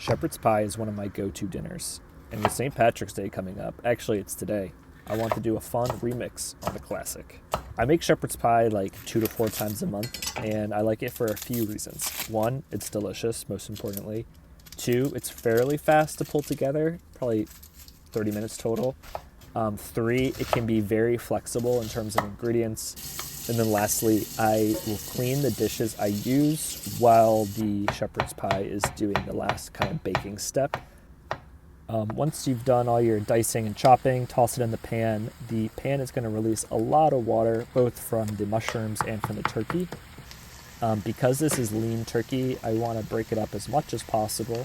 Shepherd's pie is one of my go-to dinners. And with St. Patrick's Day coming up, actually it's today, I want to do a fun remix on the classic. I make shepherd's pie like 2 to 4 times a month, and I like it for a few reasons. 1, it's delicious, most importantly. 2, it's fairly fast to pull together, probably 30 minutes total. 3, it can be very flexible in terms of ingredients. And then lastly, I will clean the dishes I use while the shepherd's pie is doing the last kind of baking step. Once you've done all your dicing and chopping, toss it in the pan. The pan is going to release a lot of water, both from the mushrooms and from the turkey. Because this is lean turkey, I want to break it up as much as possible.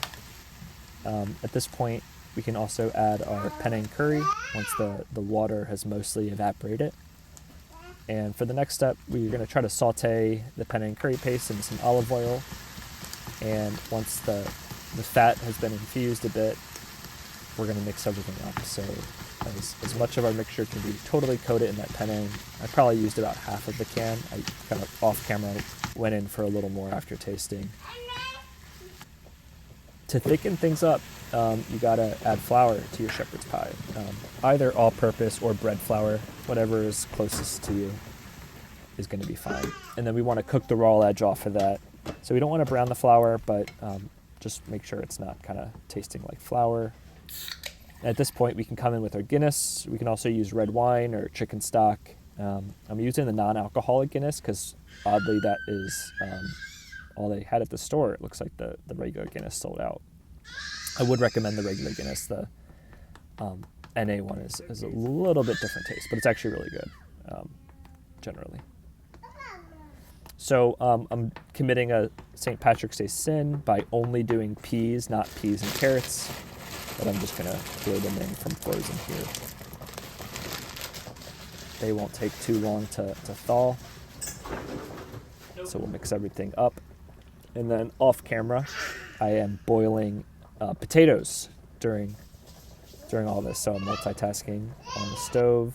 At this point, we can also add our Panang curry once the water has mostly evaporated. And for the next step, we're going to try to saute the Panang curry paste in some olive oil. And once the fat has been infused a bit, we're going to mix everything up. So as much of our mixture can be totally coated in that Panang. I probably used about half of the can. I kind of off camera went in for a little more after tasting. To thicken things up, you gotta add flour to your shepherd's pie. Either all-purpose or bread flour, whatever is closest to you is gonna be fine. And then we wanna cook the raw edge off of that. So we don't wanna brown the flour, but just make sure it's not kind of tasting like flour. At this point, we can come in with our Guinness. We can also use red wine or chicken stock. I'm using the non-alcoholic Guinness because oddly that is all they had at the store. It looks like the regular Guinness sold out. I would recommend the regular Guinness. The NA one is a little bit different taste, but it's actually really good, generally. So I'm committing a St. Patrick's Day sin by only doing peas, not peas and carrots, but I'm just gonna throw them in from frozen here. They won't take too long to thaw, so we'll mix everything up. And then off camera, I am boiling potatoes during all this, so I'm multitasking on the stove.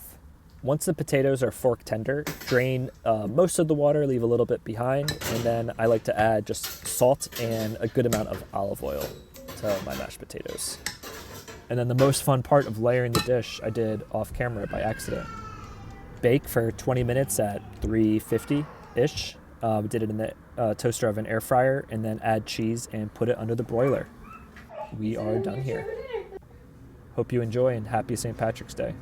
Once the potatoes are fork tender, drain most of the water, leave a little bit behind, and then I like to add just salt and a good amount of olive oil to my mashed potatoes. And then the most fun part of layering the dish I did off camera by accident. Bake for 20 minutes at 350-ish. We did it in the toaster oven air fryer, and then add cheese and put it under the broiler. We are done here. Hope you enjoy, and happy St. Patrick's Day.